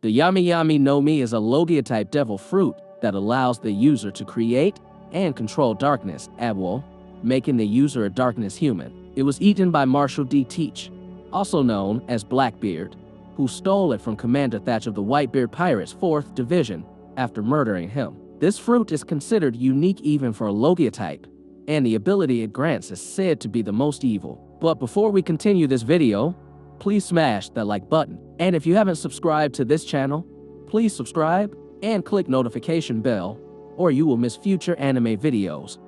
The Yami Yami no Mi is a Logia-type devil fruit that allows the user to create and control darkness at will, making the user a darkness human. It was eaten by Marshall D. Teach, also known as Blackbeard, who stole it from Commander Thatch of the Whitebeard Pirates' 4th Division after murdering him. This fruit is considered unique even for a Logia type, and the ability it grants is said to be the most evil. But before we continue this video, please smash that like button. And if you haven't subscribed to this channel, please subscribe and click notification bell, or you will miss future anime videos.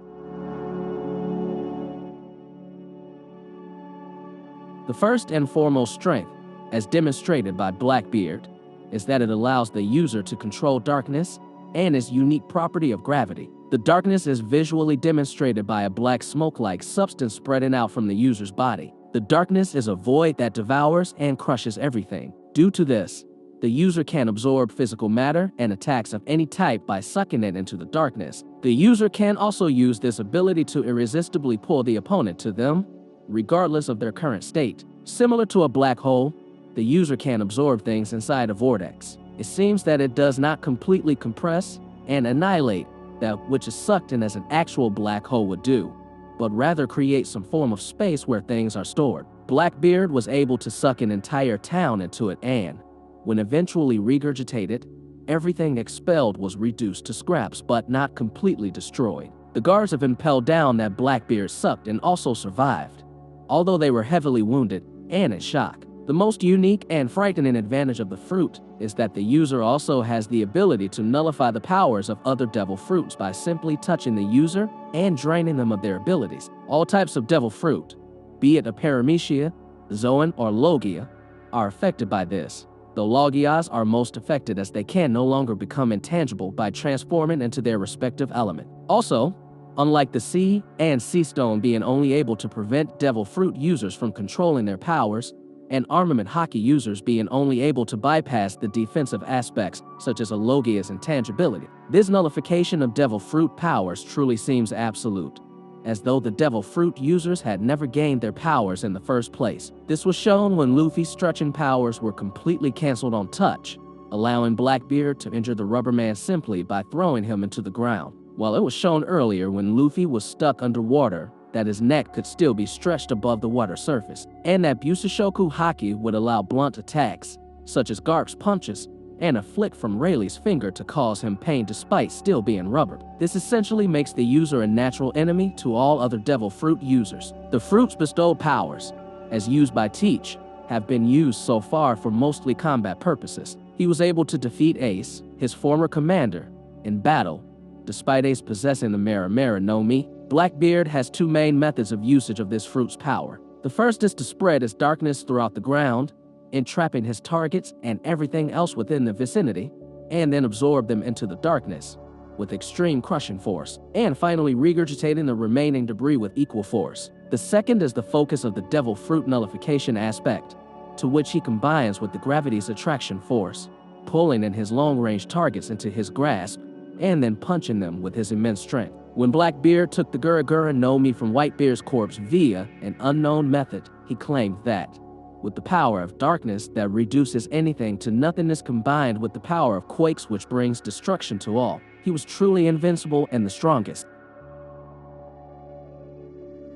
The first and foremost strength, as demonstrated by Blackbeard, is that it allows the user to control darkness and its unique property of gravity. The darkness is visually demonstrated by a black smoke-like substance spreading out from the user's body. The darkness is a void that devours and crushes everything. Due to this, the user can absorb physical matter and attacks of any type by sucking it into the darkness. The user can also use this ability to irresistibly pull the opponent to them, regardless of their current state. Similar to a black hole, the user can absorb things inside a vortex. It seems that it does not completely compress and annihilate that which is sucked in as an actual black hole would do, but rather create some form of space where things are stored. Blackbeard was able to suck an entire town into it, and, when eventually regurgitated, everything expelled was reduced to scraps but not completely destroyed. The guards have impelled down that Blackbeard sucked and also survived, although they were heavily wounded and in shock. The most unique and frightening advantage of the fruit is that the user also has the ability to nullify the powers of other devil fruits by simply touching the user and draining them of their abilities. All types of devil fruit, be it a paramecia, zoan, or logia, are affected by this, though logias are most affected as they can no longer become intangible by transforming into their respective element. Also, unlike the sea and sea stone being only able to prevent devil fruit users from controlling their powers, and armament hockey users being only able to bypass the defensive aspects such as a Logia's intangibility. This nullification of devil fruit powers truly seems absolute, as though the devil fruit users had never gained their powers in the first place. This was shown when Luffy's stretching powers were completely cancelled on touch, allowing Blackbeard to injure the rubber man simply by throwing him into the ground, while it was shown earlier when Luffy was stuck underwater that his neck could still be stretched above the water surface, and that Busashoku Haki would allow blunt attacks, such as Garp's punches, and a flick from Rayleigh's finger to cause him pain despite still being rubbered. This essentially makes the user a natural enemy to all other devil fruit users. The fruit's bestowed powers, as used by Teach, have been used so far for mostly combat purposes. He was able to defeat Ace, his former commander, in battle, despite Ace possessing the Mera no Mi. Blackbeard has two main methods of usage of this fruit's power. The first is to spread its darkness throughout the ground, entrapping his targets and everything else within the vicinity, and then absorb them into the darkness with extreme crushing force, and finally regurgitating the remaining debris with equal force. The second is the focus of the devil fruit nullification aspect, to which he combines with the gravity's attraction force, pulling in his long-range targets into his grasp, and then punching them with his immense strength. When Blackbeard took the Gura no Mi from Whitebeard's corpse via an unknown method, he claimed that, with the power of darkness that reduces anything to nothingness combined with the power of quakes which brings destruction to all, he was truly invincible and the strongest.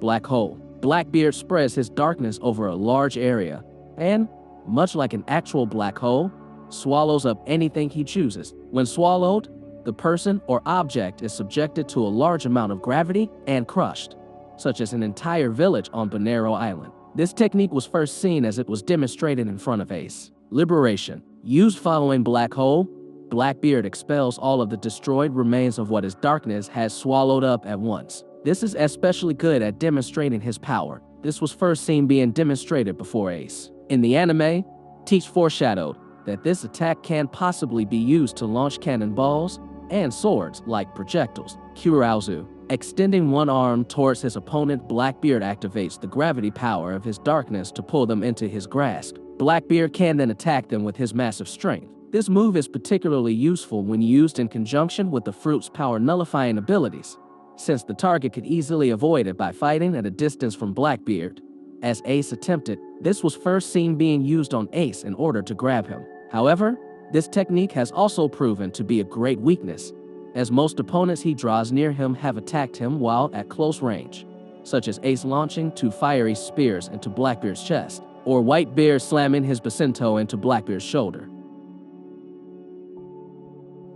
Black hole. Blackbeard spreads his darkness over a large area, and, much like an actual black hole, swallows up anything he chooses. When swallowed, the person or object is subjected to a large amount of gravity and crushed, such as an entire village on Bonero Island. This technique was first seen as it was demonstrated in front of Ace. Liberation. Used following Black Hole, Blackbeard expels all of the destroyed remains of what his darkness has swallowed up at once. This is especially good at demonstrating his power. This was first seen being demonstrated before Ace. In the anime, Teach foreshadowed that this attack can possibly be used to launch cannonballs and swords like projectiles. Kurauzu. Extending one arm towards his opponent, Blackbeard activates the gravity power of his darkness to pull them into his grasp. Blackbeard can then attack them with his massive strength. This move is particularly useful when used in conjunction with the fruit's power nullifying abilities, since the target could easily avoid it by fighting at a distance from Blackbeard. As Ace attempted, this was first seen being used on Ace in order to grab him. However, This technique has also proven to be a great weakness, as most opponents he draws near him have attacked him while at close range, such as Ace launching 2 fiery spears into Blackbeard's chest, or Whitebeard slamming his Bacento into Blackbeard's shoulder.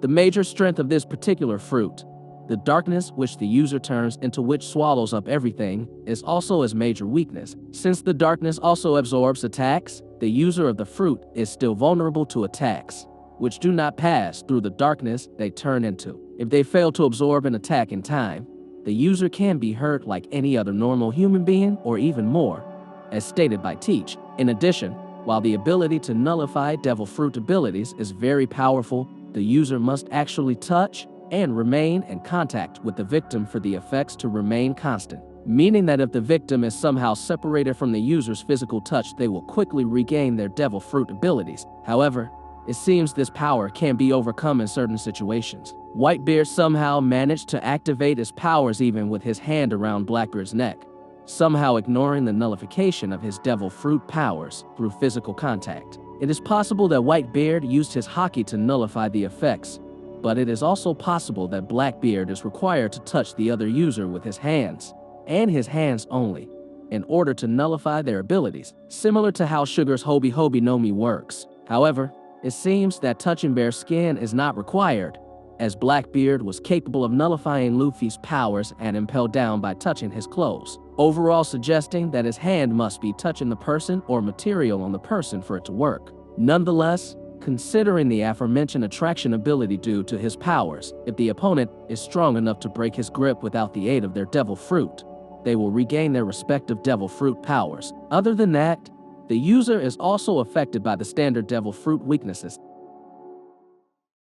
The major strength of this particular fruit, the darkness which the user turns into, which swallows up everything, is also his major weakness. Since the darkness also absorbs attacks, the user of the fruit is still vulnerable to attacks, which do not pass through the darkness they turn into. If they fail to absorb an attack in time, the user can be hurt like any other normal human being or even more, as stated by Teach. In addition, while the ability to nullify devil fruit abilities is very powerful, the user must actually touch and remain in contact with the victim for the effects to remain constant, meaning that if the victim is somehow separated from the user's physical touch, they will quickly regain their devil fruit abilities. However, it seems this power can be overcome in certain situations. Whitebeard somehow managed to activate his powers even with his hand around Blackbeard's neck, somehow ignoring the nullification of his devil fruit powers through physical contact. It is possible that Whitebeard used his haki to nullify the effects, but it is also possible that Blackbeard is required to touch the other user with his hands, and his hands only, in order to nullify their abilities, similar to how Sugar's Hobi Hobi no Mi works. However, it seems that touching bare skin is not required, as Blackbeard was capable of nullifying Luffy's powers and impelled down by touching his clothes, overall suggesting that his hand must be touching the person or material on the person for it to work. Nonetheless, considering the aforementioned attraction ability due to his powers, if the opponent is strong enough to break his grip without the aid of their devil fruit, they will regain their respective devil fruit powers. Other than that, the user is also affected by the standard devil fruit weaknesses,